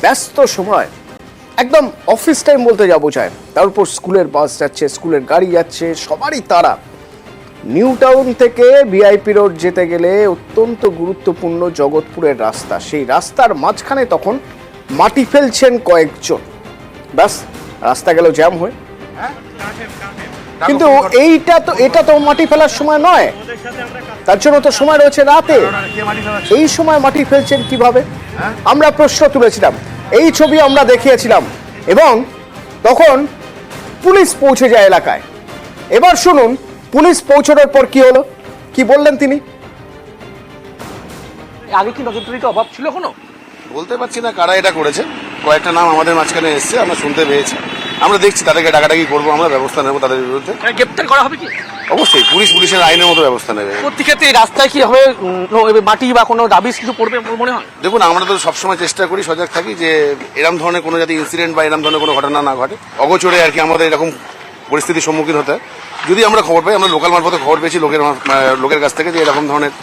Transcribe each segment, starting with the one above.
ব্যস্ত সময়, একদম অফিস টাইম বলতে যাবো যায়, তার উপর স্কুলের বাস যাচ্ছে, স্কুলের গাড়ি যাচ্ছে, সবারই তারা। নিউ টাউন থেকে ভিআইপি রোড যেতে গেলে অত্যন্ত গুরুত্বপূর্ণ জগৎপুরের রাস্তা, সেই রাস্তার মাঝখানে তখন মাটি ফেলছেন কয়েকজন। ব্যাস, রাস্তা গেল জ্যাম হয়ে। কিন্তু এটা তো মাটি ফেলার সময় নয়, তার জন্য তো সময় রয়েছে রাতে। এই সময় মাটি ফেলছেন কিভাবে, আমরা প্রশ্ন তুলেছিলাম। এই ছবি আমরা দেখিয়েছিলাম এবং তখন পুলিশ পৌঁছে যায় এলাকায়। এবার শুনুন পুলিশ পৌঁছানোর পর কি হলো, কি বললেন তিনি। আগে কি নজরদারির অভাব ছিল এখনো বলতে পারছি না কারা এটা করেছে। কয়েকটা নাম আমাদের মাঝখানে এসছে, আমরা শুনতে পেয়েছি, আমরা দেখছি, তাদেরকে ডাকাডাকি করবো, আমরা ব্যবস্থা নেবো তাদের বিরুদ্ধে। গ্রেপ্তার করা হবে কি? অবশ্যই পুলিশের আইনের মতো ব্যবস্থা নেবে। প্রতি ক্ষেত্রে এই রাস্তায় কি হবে, মাটি বা কোনো দাবিস কিছু পড়বে মনে হয়? দেখুন, আমরা তো সবসময় চেষ্টা করি, সজাগ থাকি যে এরকম ধরনের কোনো যাতে ইনসিডেন্ট বা এরকম ধরনের কোনো ঘটনা না ঘটে। অগোচরে আর কি আমাদের এরকম পরিস্থিতির সম্মুখীন হতে হয়। যদি আমরা খবর পাই, আমরা লোকাল মারফতে খবর পেয়েছি লোকের কাছ থেকে যে এরকম ধরনের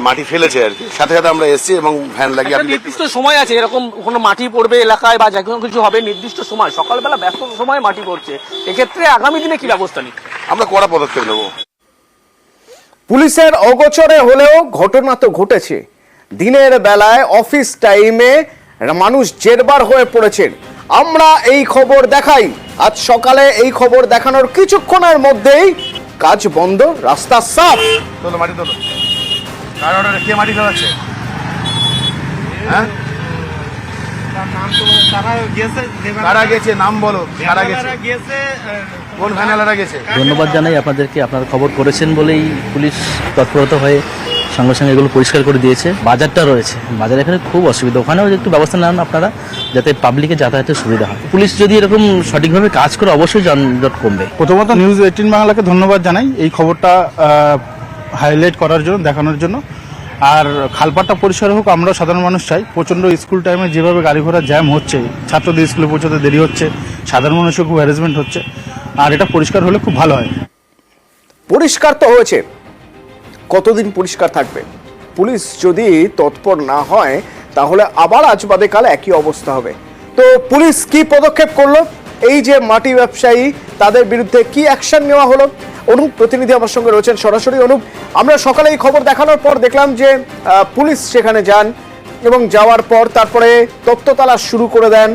মাটি ফেলেছে আর কি, সাথে সাথে আমরা এসেছি এবং ভ্যান লাগিয়ে। নির্দিষ্ট সময় আছে এরকম কোনো মাটি পড়বে এলাকায় বা যে কোনো কিছু হবে নির্দিষ্ট সময়, সকালবেলা ব্যস্ত সময় মাটি পড়ছে, এক্ষেত্রে আগামী দিনে কি ব্যবস্থা নিচ্ছে? আমরা কড়া পদক্ষেপ নেব। পুলিশের অগোচরে হলেও ঘটনা তো ঘটেছে। দিনের বেলায় অফিস টাইমে মানুষ জেরবার হয়ে পড়েছেন। আমরা এই খবর দেখাই, আজ সকালে এই খবর দেখানোর কিছুক্ষণের মধ্যেই কাজ বন্ধ, রাস্তা সাফ। তোলো মাটি তোলো। কার অর্ডারে কে মাটি ফেলাচ্ছে? হ্যাঁ, কারা গেছে নাম বলো, কারা গেছে, কোন ভ্যানালারা গেছে? ধন্যবাদ জানাই আপনাদেরকে, আপনারা খবর করেছেন বলেই পুলিশ তৎপরতা হয়ে সঙ্গে সঙ্গে এগুলো পরিষ্কার করে দিয়েছে। বাজারটা রয়েছে, বাজার এখানে খুব অসুবিধা, ওখানেও একটু ব্যবস্থা নেন আপনারা যাতে পাবলিকের যাতায়াতের সুবিধা হয়। পুলিশ যদি এরকম সঠিকভাবে কাজ করে অবশ্যই যানজট কমবে। প্রথমত নিউজ 18 বাংলাকে ধন্যবাদ জানাই এই খবরটা হাইলাইট করার জন্য, দেখানোর জন্য। আর খালপাটটা পরিষ্কার হোক, আমরা সাধারণ মানুষ চাই। প্রচণ্ড স্কুল টাইমে যেভাবে গাড়ি ঘোড়া জ্যাম হচ্ছে, ছাত্রদের স্কুলে পৌঁছতে দেরি হচ্ছে, সাধারণ মানুষের খুব হ্যারাসমেন্ট হচ্ছে, আর এটা পরিষ্কার হলে খুব ভালো হয়। পরিষ্কার তো হয়েছে, কতদিন পরিষ্কার থাকবে? পুলিশ যদি তৎপর না হয় তাহলে আবার আজ বাদে কাল একই অবস্থা হবে। তো পুলিশ কি পদক্ষেপ করলো, এই যে মাটি ব্যবসায়ী তাদের বিরুদ্ধে কি অ্যাকশন নেওয়া হলো? অনুপ প্রতিনিধি আমার সঙ্গে রয়েছেন সরাসরি। অনুপ, আমরা সকালে এই খবর দেখানোর পর দেখলাম যে পুলিশ সেখানে যান এবং যাওয়ার পর তারপরে তথ্য তালাশ শুরু করে দেন।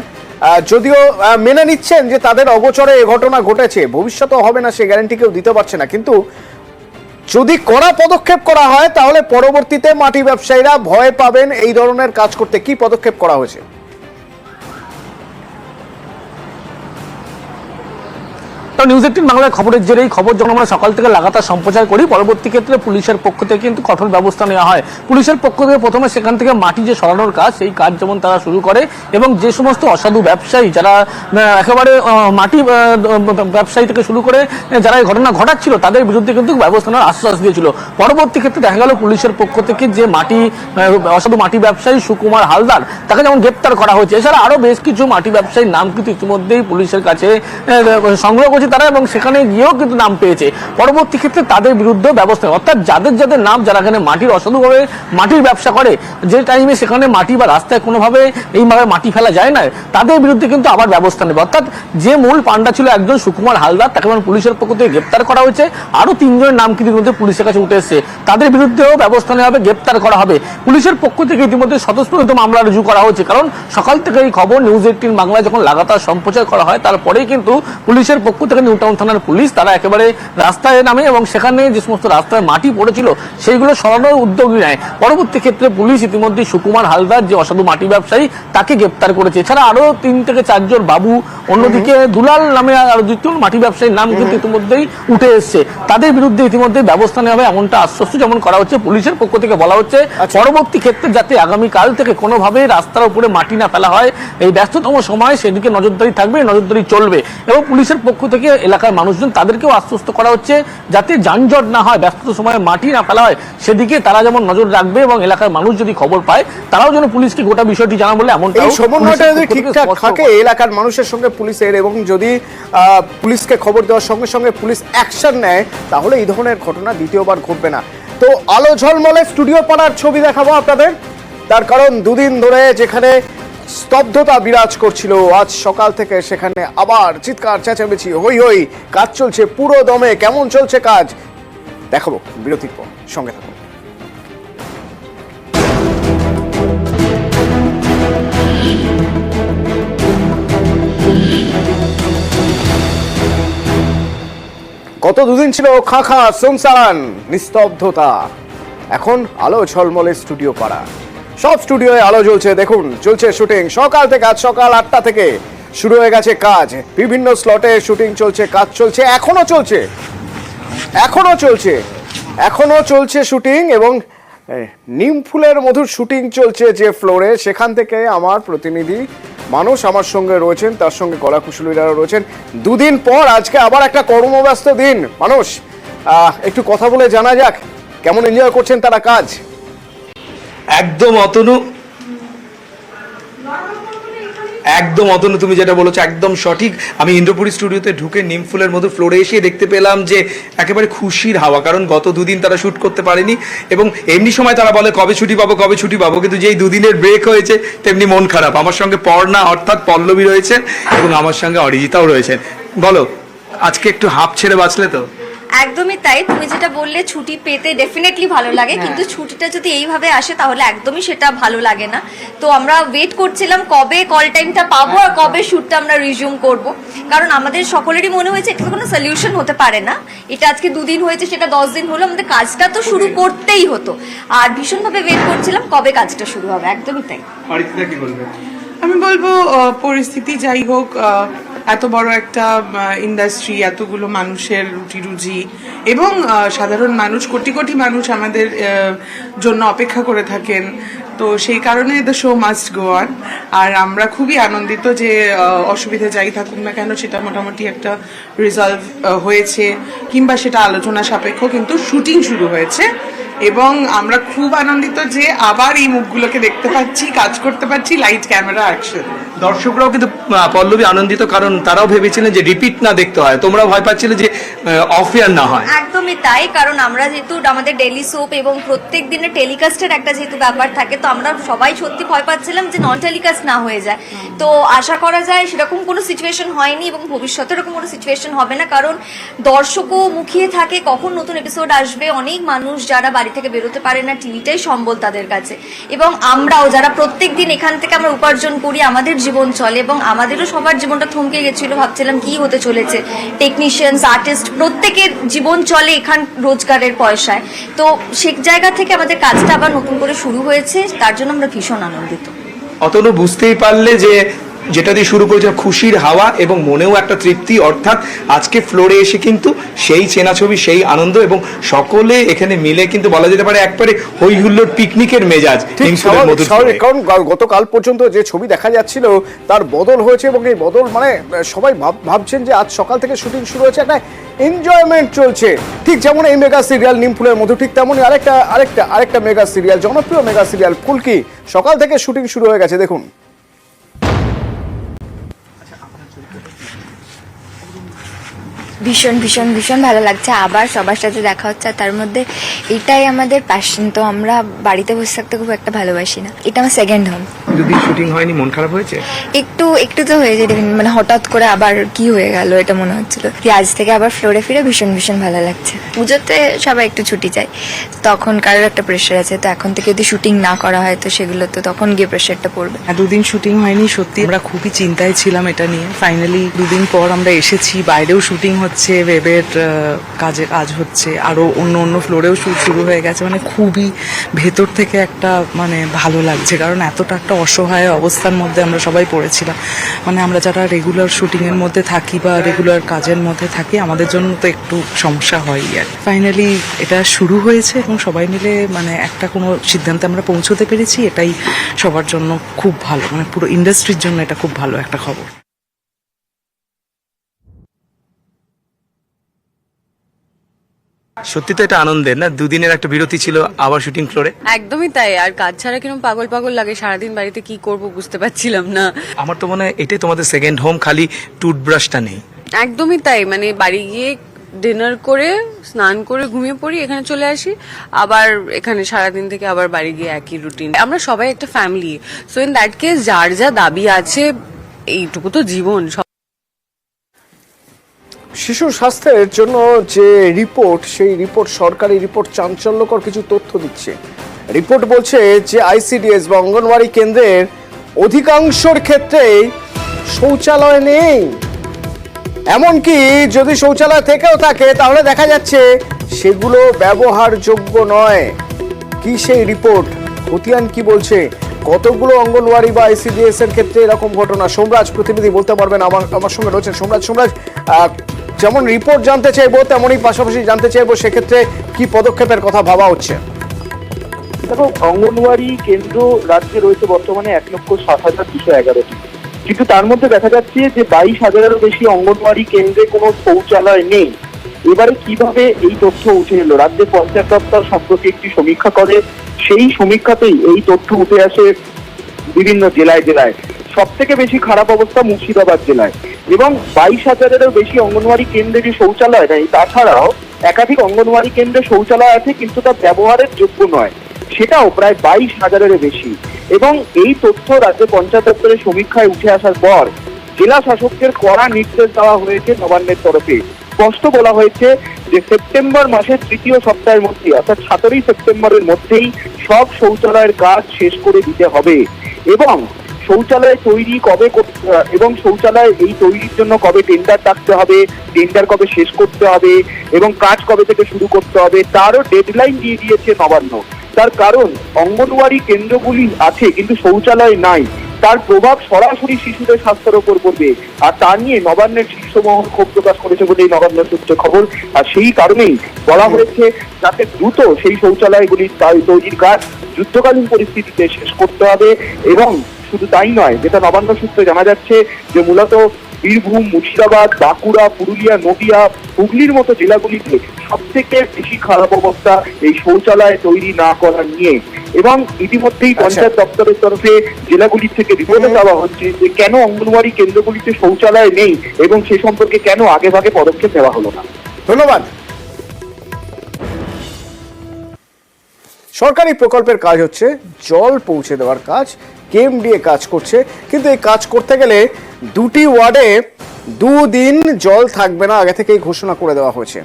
যদিও মেনে নিচ্ছেন যে তাদের অগোচরে এ ঘটনা ঘটেছে, ভবিষ্যতেও হবে না সে গ্যারান্টি কেউ দিতে পারছে না, কিন্তু যদি কড়া পদক্ষেপ করা হয় তাহলে পরবর্তীতে মাটি ব্যবসায়ীরা ভয় পাবেন এই ধরনের কাজ করতে। কি পদক্ষেপ করা হয়েছে? নিউজ 18 বাংলার খবরের জেরে এই খবর যখন আমরা সকাল থেকে লাগাতার সম্প্রচার করি, পরবর্তী ক্ষেত্রে পুলিশের পক্ষ থেকে কিন্তু কঠোর ব্যবস্থা নেওয়া হয়। পুলিশের পক্ষ থেকে প্রথমে সেখান থেকে মাটি যে সরানোর কাজ, সেই কাজ যেমন তারা শুরু করে এবং যে সমস্ত অসাধু ব্যবসায়ী যারা একেবারে মাটি ব্যবসায়ী থেকে শুরু করে যারা এই ঘটনা ঘটাচ্ছিল তাদের বিরুদ্ধে কিন্তু ব্যবস্থা নেওয়ার আশ্বাস দিয়েছিল। পরবর্তী ক্ষেত্রে দেখা গেল পুলিশের পক্ষ থেকে যে অসাধু মাটি ব্যবসায়ী সুকুমার হালদার, তাকে যেমন গ্রেপ্তার করা হয়েছে, এছাড়া আরো বেশ কিছু মাটি ব্যবসায়ীর নাম কিন্তু ইতিমধ্যেই পুলিশের কাছে সংগ্রহ করছে তারা, এবং সেখানে গিয়েও কিন্তু নাম পেয়েছে। পরবর্তী ক্ষেত্রে তাদের বিরুদ্ধে ব্যবস্থা, অর্থাৎ যাদের নাম, যারা এখানে মাটির অসাধুভাবে মাটির ব্যবসা করে, যে টাইমে সেখানে মাটি বা রাস্তায় কোনোভাবে এইভাবে মাটি ফেলা যায় না, তাদের বিরুদ্ধে কিন্তু আবার ব্যবস্থা নেবে। অর্থাৎ যে মূল পান্ডা ছিল একজন সুকুমার হালদার, তাকে পুলিশের পক্ষ থেকে গ্রেপ্তার করা হয়েছে। আরো 3 জনের নাম কিন্তু ইতিমধ্যে পুলিশের কাছে উঠে এসেছে, তাদের বিরুদ্ধেও ব্যবস্থা নেওয়া হবে, গ্রেপ্তার করা হবে। পুলিশের পক্ষ থেকে ইতিমধ্যে স্বতঃস্ফূর্ত মামলা রুজু করা হয়েছে, কারণ সকাল থেকে এই খবর নিউজ 18 বাংলায় যখন লাগাতার সম্প্রচার করা হয় তারপরেই কিন্তু পুলিশের পক্ষ থেকে নিউ টাউন থানার পুলিশ তারা একেবারে রাস্তায় নামে এবং সেখানে যে সমস্ত রাস্তায় মাটি পড়েছিল সেইগুলো সরানোর উদ্যোগ নেয়। পরবর্তী ক্ষেত্রে পুলিশ ইতিমধ্যে সুকুমার হালদার যে অসাধু মাটি ব্যবসায়ী তাকে গ্রেপ্তার করেছে। এছাড়া আরো 3 থেকে 4 জন বাবু, অন্যদিকে দুলাল নামে আরো 2 জন মাটি ব্যবসায়ীর নাম কিন্তু ইতিমধ্যেই উঠে এসছে, তাদের বিরুদ্ধে ইতিমধ্যে ব্যবস্থা নেওয়া হবে এমনটা আশ্বস্ত যেমন করা হচ্ছে। পুলিশের পক্ষ থেকে বলা হচ্ছে পরবর্তী ক্ষেত্রে যাতে আগামীকাল থেকে কোনোভাবে রাস্তার উপরে মাটি না ফেলা হয়, এই ব্যস্ততম সময় সেদিকে নজরদারি থাকবে, নজরদারি চলবে। এবং পুলিশের পক্ষ থেকে এলাকার মানুষজন তাদেরকেও আশ্বস্ত করা হচ্ছে যাতে যানজট না হয়, ব্যস্ত সময়ে মাটি না ফেলা হয়, সেদিকে তারা যেমন নজর রাখবে এবং এলাকার মানুষ যদি খবর পায় তারাও যেন পুলিশকে গোটা বিষয়টি জানা বলে এমনটা সমন্বয়টা যদি ঠিকঠাক থাকে এলাকার মানুষের সঙ্গে পুলিশের, এবং যদি পুলিশকে খবর দেওয়ার সঙ্গে সঙ্গে পুলিশ অ্যাকশন নেয় তাহলে এই ধরনের ঘটনা দ্বিতীয়বার ঘটবে না। তো আলো ঝলমলে স্টুডিও পাড়ার ছবি দেখাবো আপনাদের, তার কারণ 2 দিন ধরে যেখানে স্তব্ধতা বিরাজ করছিল। আজ সকাল থেকে সেখানে আবার চিৎকার চেঁচামেচি হই হই, কাজ চলছে পুরো দমে। কেমন চলছে কাজ দেখাবো বিরতির পর, সঙ্গে থাকুন। গত দুদিন ছিল খা খা সুনসান নিস্তব্ধতা, এখন আলো ঝলমলে স্টুডিও পাড়া। সব স্টুডিওয়ে আলো জ্বলছে, দেখুন চলছে শুটিং সকাল থেকে। আজ সকাল 8টা থেকে শুরু হয়ে গেছে কাজ, বিভিন্ন স্লটে শুটিং চলছে, কাজ চলছে, এখনো চলছে শুটিং। এবং নিম ফুলের মধুর শুটিং চলছে যে ফ্লোরে, সেখান থেকে আমার প্রতিনিধি মানুষ আমার সঙ্গে রয়েছেন, তার সঙ্গে কলাকুশলীরাও রয়েছেন। দুদিন পর আজকে আবার একটা কর্মব্যস্ত দিন। মানুষ, একটু কথা বলে জানা যাক কেমন এনজয় করছেন তারা কাজ। একদম অতনু, তুমি যেটা বলেছো একদম সঠিক। আমি ইন্দ্রপুরী স্টুডিওতে ঢুকে নিম ফুলের মতো ফ্লোরে এসে দেখতে পেলাম যে একেবারে খুশির হাওয়া, কারণ গত দুদিন তারা শুট করতে পারেনি এবং এমনি সময় তারা বলে কবে ছুটি পাবো, কিন্তু যেই দুদিনের ব্রেক হয়েছে তেমনি মন খারাপ। আমার সঙ্গে পর্ণা অর্থাৎ পল্লবী রয়েছেন এবং আমার সঙ্গে অরিজিতাও রয়েছেন। বলো, আজকে একটু হাঁপ ছেড়ে বাঁচলে তো? একদমই তাই, তুমি যেটা বললে ছুটি পেতে ডেফিনেটলি ভালো লাগে, কিন্তু ছুটিটা যদি এইভাবে আসে তাহলে একদমই সেটা ভালো লাগে না। তো আমরা ওয়েট করছিলাম কবে কল টাইমটা পাবো আর কবে শুটটা আমরা রিজিউম করব, কারণ আমাদের সকলেরই মনে হয়েছে এটা কোনো সলিউশন হতে পারে না। এটা আজকে 2 দিন হয়েছে, সেটা 10 দিন হলো, আমাদের কাজটা তো শুরু করতেই হতো, আর ভীষণভাবে ওয়েট করছিলাম কবে কাজটা শুরু হবে। একদমই তাই। অরিজিতা কি বলবে? আমি বলবো পরিস্থিতি যাই হোক, এত বড় একটা ইন্ডাস্ট্রি, এতগুলো মানুষের রুটি রুজি এবং সাধারণ মানুষ, কোটি কোটি মানুষ আমাদের জন্য অপেক্ষা করে থাকেন, তো সেই কারণে the show must go on. আর আমরা খুবই আনন্দিত যে অসুবিধা যাই থাকুক না কেন সেটা মোটামুটি একটা রিজলভ হয়েছে, কিংবা সেটা আলোচনা সাপেক্ষ, কিন্তু শুটিং শুরু হয়েছে এবং আমরা খুব আনন্দিত যে আবার এই মুখগুলোকে দেখতে পাচ্ছি, কাজ করতে পারছি, লাইট ক্যামেরা অ্যাকশন। দর্শকরাও কিন্তু পল্লবী আনন্দিত, কারণ তারাও ভেবেছিলেন যে রিপিট না দেখতে হয়, তোমরা ভয় পাচ্ছিলে যে অফ এয়ার না হয়। একদমই তাই, কারণ আমরা যেহেতু আমাদের ডেইলি সোপ এবং প্রত্যেক দিনের টেলিকাস্টের একটা যেহেতু ব্যাপার থাকে, তো আমরা সবাই সত্যি ভয় পাচ্ছিলাম যে নন টেলিকাস্ট না হয়ে যায়। তো আশা করা যায় সেরকম কোনো সিচুয়েশন হয়নি এবং ভবিষ্যতে এরকম কোনো সিচুয়েশন হবে না, কারণ দর্শকও মুখিয়ে থাকে কখন নতুন এপিসোড আসবে। অনেক মানুষ যারা বাড়ি থেকে বেরোতে পারে না, টিভিটাই সম্বল তাদের কাছে, এবং আমরাও যারা প্রত্যেক দিন এখান থেকে আমরা উপার্জন করি, আমাদের জীবন চলে এবং আমাদেরও সবার জীবনটা থমকে গেছিল, ভাবছিলাম কি হতে চলেছে। টেকনিশিয়ানস, আর্টিস্ট, প্রত্যেকের জীবন চলে এখান রোজগারের পয়সায়, তো সেই জায়গা থেকে আমাদের কাজটা আবার নতুন করে শুরু হয়েছে, তার জন্য আমরা ভীষণ আনন্দিত। অতনু, বুঝতেই পারলে যে যেটা দিয়ে শুরু করেছে খুশির হাওয়া এবং মনেও একটা তৃপ্তি, অর্থাৎ আজকে ফ্লোরে এসে কিন্তু সেই চেনা ছবি, সেই আনন্দ এবং সকলে এখানে মিলে কিন্তু বলা যেতে পারে একবারে হই হুল্লোড় পিকনিকের মেজাজ। কারণ গতকাল পর্যন্ত যে ছবি দেখা যাচ্ছিল তার বদল হয়েছে এবং এই বদল মানে সবাই ভাবছেন যে আজ সকাল থেকে শুটিং শুরু হয়েছে, একটা এনজয়মেন্ট চলছে। ঠিক যেমন এই মেগা সিরিয়াল নিম ফুলের মধু, ঠিক তেমনই আরেকটা মেগা সিরিয়াল, জনপ্রিয় মেগা সিরিয়াল ফুলকি, সকাল থেকে শুটিং শুরু হয়ে গেছে। দেখুন ভীষণ ভীষণ ভীষণ ভালো লাগছে, আবার সবার সাথে দেখা হচ্ছে। আর তার মধ্যে এটাই আমাদের প্যাশন, তো আমরা বাড়িতে বসে থাকতে খুব একটা ভালোবাসি না। এটা আমার সেকেন্ড হোম। যদি শুটিং হয়নি মন খারাপ হয়েছে? একটু তো হয়েছে, মানে হঠাৎ করে আবার কি হয়ে গেল এটা মনে হচ্ছিল। আজ থেকে আবার ফ্লোরে ফিরে ভীষণ ভীষণ ভালো লাগছে। পুজোতে সবাই একটু ছুটি চায়, তখন কারোর একটা প্রেশার আছে, তো এখন থেকে যদি শুটিং না করা হয় তো সেগুলো তো তখন গিয়ে প্রেশারটা পড়বে। 2 দিন শুটিং হয়নি, সত্যি আমরা খুবই চিন্তায় ছিলাম এটা নিয়ে। ফাইনালি 2 দিন পর আমরা এসেছি, বাইরেও শুটিং হচ্ছে, ওয়েবের কাজ হচ্ছে, আরো অন্য ফ্লোরেও শুরু হয়ে গেছে। মানে খুবই ভেতর থেকে একটা মানে ভালো লাগছে, কারণ এতটা একটা অসহায় অবস্থার মধ্যে আমরা সবাই পড়েছিলাম। মানে আমরা যারা রেগুলার শুটিং এর মধ্যে থাকি বা রেগুলার কাজের মধ্যে থাকি, আমাদের জন্য তো একটু সমস্যা হয়। আর ফাইনালি এটা শুরু হয়েছে এবং সবাই মিলে মানে একটা কোনো সিদ্ধান্তে আমরা পৌঁছতে পেরেছি, এটাই সবার জন্য খুব ভালো, মানে পুরো ইন্ডাস্ট্রির জন্য এটা খুব ভালো একটা খবর। সত্যি তো এটা আনন্দের না, 2 দিনের একটা বিরতি ছিল, আবার শুটিং ফ্লোরে। একদমই তাই, আর কাজ ছাড়া কিরকম পাগল পাগল লাগে, সারাদিন বাড়িতে কি করব বুঝতে পারছিলাম না। আমার তো মনে হয় এটাই তোমাদের সেকেন্ড হোম, খালি টুথব্রাশটা নেই। একদমই তাই, মানে বাড়ি গিয়ে ডিনার করে স্নান করে ঘুমিয়ে পড়ি, এখানে চলে আসি, আবার এখানে সারাদিন থেকে আবার বাড়ি গিয়ে একই রুটিন। আমরা সবাই একটা family, so in that case যার যা দাবি আছে, এইটুকু তো জীবন। শিশু স্বাস্থ্যের জন্য যে রিপোর্ট, সেই রিপোর্ট, সরকারি রিপোর্ট চাঞ্চল্যকর কিছু তথ্য দিচ্ছে। রিপোর্ট বলছে যে আইসিডিএস বা অঙ্গনওয়াড়ি কেন্দ্রের অধিকাংশর ক্ষেত্রেই শৌচালয় নেই। এমনকি যদি শৌচালয় থেকেও থাকে তাহলে দেখা যাচ্ছে সেগুলো ব্যবহারযোগ্য নয়। কি সেই রিপোর্ট? খতিয়ান কি বলছে? কতগুলো অঙ্গনওয়াড়ি বা আইসিডিএস এর ক্ষেত্রে এরকম ঘটনা? সোমরাজ প্রতিনিধি বলতে পারবেন, আমার সঙ্গে রয়েছেন সোমরাজ। যেমন রিপোর্ট জানতে চাইবো, তেমনই পাশাপাশি জানতে চাইবো সেক্ষেত্রে কি পদক্ষেপের কথা ভাবা হচ্ছে। দেখো, অঙ্গনওয়াড়ি কেন্দ্র রাজ্যে রয়েছে বর্তমানে 1,60,211টি, কিন্তু তার মধ্যে দেখা যাচ্ছে যে 22,000-এরও বেশি অঙ্গনওয়াড়ি কেন্দ্রে কোনো শৌচালয় নেই। এবারে কিভাবে এই তথ্য উঠে এলো? রাজ্যের পঞ্চায়েত দপ্তর সম্প্রতি একটি সমীক্ষা করে, সেই সমীক্ষাতেই এই তথ্য উঠে আসে বিভিন্ন জেলায়। সব থেকে বেশি খারাপ অবস্থা মুর্শিদাবাদ জেলায়, এবং 22,000-এরও বেশি অঙ্গনওয়াড়ি কেন্দ্রে যে শৌচালয় নেই, তাছাড়াও একাধিক অঙ্গনওয়াড়ি কেন্দ্রে শৌচালয় আছে কিন্তু তা ব্যবহারের যোগ্য নয়, সেটাও প্রায় 22,000-এর বেশি। এবং এই তথ্য রাজ্য পঞ্চায়েত দপ্তরের সমীক্ষায় উঠে আসার পর জেলা শাসকদের কড়া নির্দেশ দেওয়া হয়েছে নবান্নের তরফে। স্পষ্ট বলা হয়েছে যে সেপ্টেম্বর মাসের তৃতীয় সপ্তাহের মধ্যে, অর্থাৎ 17ই সেপ্টেম্বরের মধ্যেই সব শৌচালয়ের কাজ শেষ করে দিতে হবে, এবং শৌচালয় তৈরি কবে এবং শৌচালয় এই তৈরির জন্য কবে টেন্ডার ডাকতে হবে, টেন্ডার কবে শেষ করতে হবে এবং কাজ কবে থেকে শুরু করতে হবে তারও ডেডলাইন দিয়ে দিয়েছে নবান্ন। তার কারণ অঙ্গনওয়াড়ি কেন্দ্রগুলি আছে কিন্তু শৌচালয় নাই, তার প্রভাব সরাসরি শিশুদের স্বাস্থ্যের উপর পড়বে, আর তা নিয়ে নবান্নের শীর্ষ মহল ক্ষোভ প্রকাশ করেছে বলে এই নবান্ন সূত্রে খবর। আর সেই কারণেই বলা হয়েছে যাতে দ্রুত সেই শৌচালয়গুলি তৈরির কাজ যুদ্ধকালীন পরিস্থিতিতে শেষ করতে হবে। এবং শুধু তাই নয়, যেটা নবান্ন সূত্রে জানা যাচ্ছে যে মূলত বীরভূম, মুর্শিদাবাদ, বাঁকুড়া, পুরুলিয়া, নদিয়া, হুগলির মতো জেলাগুলিতে সব থেকে বেশি খারাপ অবস্থা এই শৌচালয় তৈরি না করা নিয়ে। এবং ইতিমধ্যেই পঞ্চায়েত দপ্তরের তরফে জেলাগুলি থেকে রিপোর্ট দেওয়া হচ্ছে যে কেন অঙ্গনওয়াড়ি কেন্দ্রগুলিতে শৌচালয় নেই এবং সে সম্পর্কে কেন আগে ভাগে পদক্ষেপ নেওয়া হলো না। ধন্যবাদ। সরকারি প্রকল্পের কাজ হচ্ছে জল পৌঁছে দেওয়ার কাজ, কেএমডিএ কাজ করছে, কিন্তু এই কাজ করতে গেলে দুটি ওয়ার্ডে 2 দিন জল থাকবে না, আগে থেকেই ঘোষণা করে দেওয়া হয়েছে।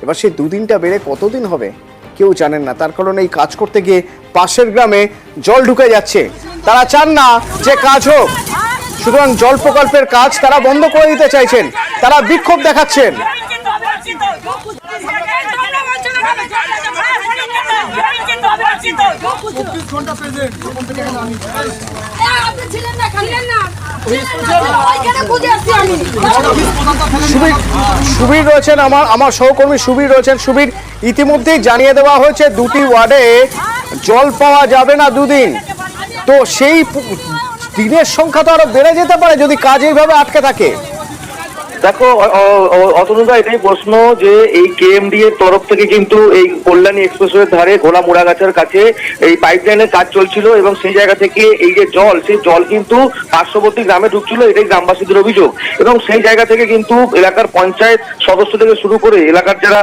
এবার সেই 2 দিনটা বেড়ে কতদিন হবে কেউ জানেন না। তার কারণে এই কাজ করতে গিয়ে পাশের গ্রামে জল ঢুকে যাচ্ছে। তারা চান না যে কাজ হোক, সুতরাং জল প্রকল্পের কাজ তারা বন্ধ করে দিতে চাইছেন, তারা বিক্ষোভ দেখাচ্ছেন। সুবীর রয়েছেন, আমার সহকর্মী সুবীর রয়েছেন। সুবীর, ইতিমধ্যেই জানিয়ে দেওয়া হয়েছে 2টি ওয়ার্ডে জল পাওয়া যাবে না 2 দিন, তো সেই দিনের সংখ্যা তো আরো বেড়ে যেতে পারে যদি কাজ এইভাবে আটকে থাকে। দেখো অতনুদা, এটাই প্রশ্ন যে এই কেএমডি এর তরফ থেকে কিন্তু এই কল্যাণী এক্সপ্রেসওয়ের ধারে ঘোলা মুড়াগাছার কাছে এই পাইপলাইনের কাজ চলছিল, এবং সেই জায়গা থেকে এই যে জল, সেই জল কিন্তু পার্শ্ববর্তী গ্রামে ঢুকছিল, এটাই গ্রামবাসীদের অভিযোগ। এবং সেই জায়গা থেকে কিন্তু এলাকার পঞ্চায়েত সদস্য থেকে শুরু করে এলাকার যারা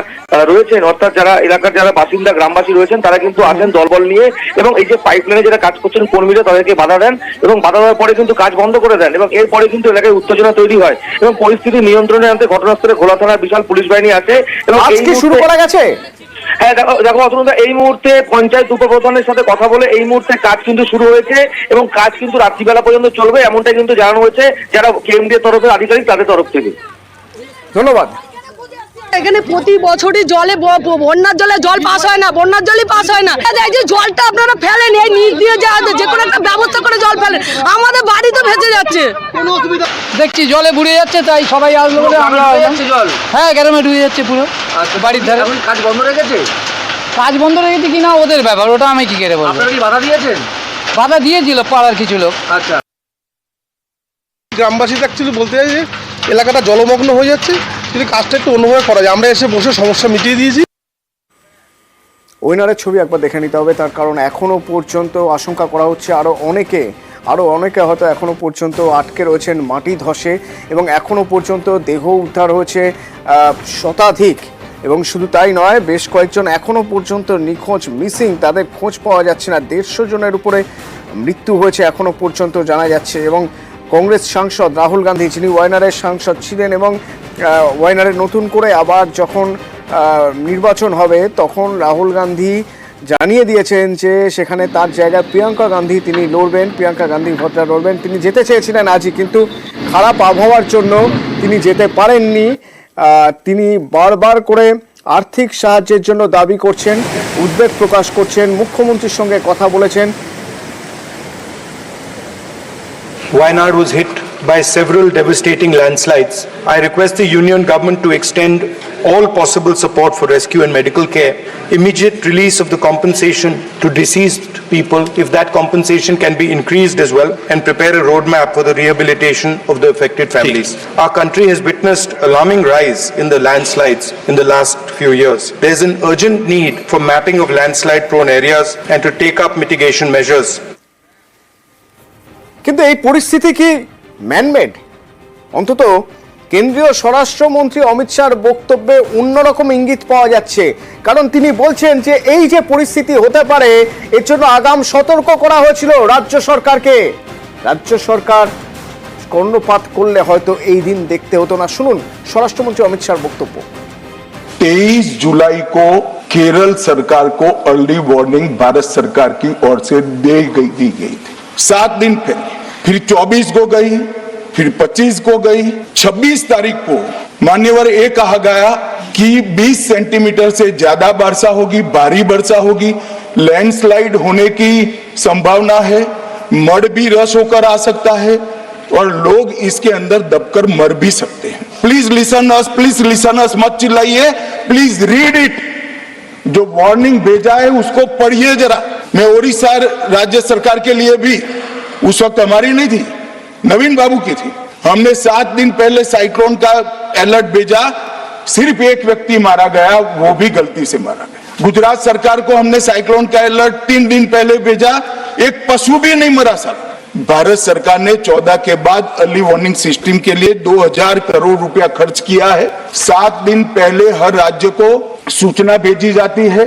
রয়েছেন, অর্থাৎ যারা এলাকার যারা বাসিন্দা গ্রামবাসী রয়েছেন, তারা কিন্তু আসেন দলবল নিয়ে, এবং এই যে পাইপলাইনে যারা কাজ করছেন কর্মীরা তাদেরকে বাধা দেন, এবং বাধা দেওয়ার পরে কিন্তু কাজ বন্ধ করে দেন, এবং এরপরে কিন্তু এলাকায় উত্তেজনা তৈরি হয় এবং পরিস্থিতি নিয়ন্ত্রণে আনতে ঘটনাস্থলে ঘোলা থানার বিশাল পুলিশ বাহিনী আছে। এবং আজকে শুরু করা গেছে। হ্যাঁ, দেখো অতনুদা, এই মুহূর্তে পঞ্চায়েত উপপ্রধানের সাথে কথা বলে এই মুহূর্তে কাজ কিন্তু শুরু হয়েছে, এবং কাজ কিন্তু রাত্রিবেলা পর্যন্ত চলবে, এমনটাই কিন্তু জানানো হয়েছে যারা কেএমডি এর তরফের আধিকারিক তাদের তরফ থেকে। ধন্যবাদ। এখানে প্রতি বছরই বন্যার জলে জল পাস হয় না, বন্যার জলই পাস হয় না। এই যে জলটা আপনারা ফেলেন, এই নিচ দিয়ে যে কোনো একটা ব্যবস্থা করে জল ফেলেন, আমাদের বাড়ি তো ভেসে যাচ্ছে। দেখছি জলে বুড়ে যাচ্ছে, তাই সবাই আসলো বলে আমরা জল, হ্যাঁ গ্রামে ঢুকে যাচ্ছে পুরো বাড়ির ধারে। কাজ বন্ধ রেখেছে? কাজ বন্ধ রেখেছে কিনা ওদের ব্যাপার, ওটা আমি কি করে বলবো। আপনারা কি বাধা দিয়েছেন? বাধা দিয়েছিল পাড়ার কিছু লোক। আচ্ছা, গ্রামবাসী অ্যাকচুয়ালি বলতে চাই যে এলাকাটা জলমগ্ন হয়ে যাচ্ছে, যদি কাজটা একটু অন্যভাবে করা যায়। আমরা এসে বসে সমস্যা মিটিয়ে দিয়েছি। ওইনারের ছবি একবার দেখে নিতে হবে, তার কারণ এখনো পর্যন্ত আশঙ্কা করা হচ্ছে আরো অনেকে আরও অনেকে হয়তো এখনো পর্যন্ত আটকে রয়েছেন মাটি ধসে, এবং এখনো পর্যন্ত দেহ উদ্ধার হয়েছে শতাধিক। এবং শুধু তাই নয়, বেশ কয়েকজন এখনো পর্যন্ত নিখোঁজ, মিসিং, তাদের খোঁজ পাওয়া যাচ্ছে না। 150 জনের উপরে মৃত্যু হয়েছে এখনো পর্যন্ত জানা যাচ্ছে। এবং কংগ্রেস সাংসদ রাহুল গান্ধী, যিনি ওয়াইনারের সাংসদ ছিলেন, এবং ওয়াইনারে নতুন করে আবার যখন নির্বাচন হবে তখন রাহুল গান্ধী জানিয়ে দিয়েছেন যে সেখানে তার জায়গায় প্রিয়াঙ্কা গান্ধী তিনি লড়বেন, প্রিয়াঙ্কা গান্ধী ভদ্রা লড়বেন। তিনি যেতে চেয়েছিলেন আজই, কিন্তু খারাপ আবহাওয়ার জন্য তিনি যেতে পারেননি। তিনি বারবার করে আর্থিক সাহায্যের জন্য দাবি করছেন, উদ্বেগ প্রকাশ করছেন, মুখ্যমন্ত্রীর সঙ্গে কথা বলেছেন। Wayanad was hit by several devastating landslides. I request the union government to extend all possible support for rescue and medical care, immediate release of the compensation to deceased people if that compensation can be increased as well, and prepare a roadmap for the rehabilitation of the affected families. Our country has witnessed alarming rise in the landslides in the last few years. There is an urgent need for mapping of landslide prone areas and to take up mitigation measures. কিন্তু এই পরিস্থিতি কি man-made? অন্তত কেন্দ্রীয় স্বরাষ্ট্রমন্ত্রী অমিত শাহর বক্তব্যে অন্যরকম ইঙ্গিত পাওয়া যাচ্ছে। কারণ তিনি বলছেন যে এই যে পরিস্থিতি হতে পারে, এর জন্য আগাম সতর্ক করা হয়েছিল রাজ্য সরকারকে। রাজ্য সরকার কর্ণপাত করলে হয়তো এই দিন দেখতে হতো না। শুনুন স্বরাষ্ট্রমন্ত্রী অমিত শাহর বক্তব্য। 23 जुलाई को केरल सरकार को अर्ली वार्निंग भारत सरकार की ओर से दी गई थी। 7 दिन पहले, फिर 24 को गई, फिर 25 को गई, 26 तारीख को मान्यवर ये कहा गया कि 20 सेंटीमीटर से ज्यादा वर्षा होगी, भारी वर्षा होगी, लैंडस्लाइड होने की संभावना है, मड भी रस होकर आ सकता है और लोग इसके अंदर दबकर मर भी सकते हैं। प्लीज लिसन अस, मत चिल्लाइए, प्लीज रीड इट। जो वार्निंग भेजा है उसको पढ़िए जरा। मैं ओडिशा राज्य सरकार के लिए भी, उस वक्त हमारी नहीं थी, नवीन बाबू की थी, हमने 7 दिन पहले साइक्लोन का अलर्ट भेजा, सिर्फ एक व्यक्ति मारा गया, वो भी गलती से मारा गया। गुजरात सरकार को हमने साइक्लोन का अलर्ट 3 दिन पहले भेजा, एक पशु भी नहीं मरा सर। भारत सरकार ने 14 के बाद अर्ली वार्निंग सिस्टम के लिए 2000 करोड़ रुपया खर्च किया है। 7 दिन पहले हर राज्य को सूचना भेजी जाती है।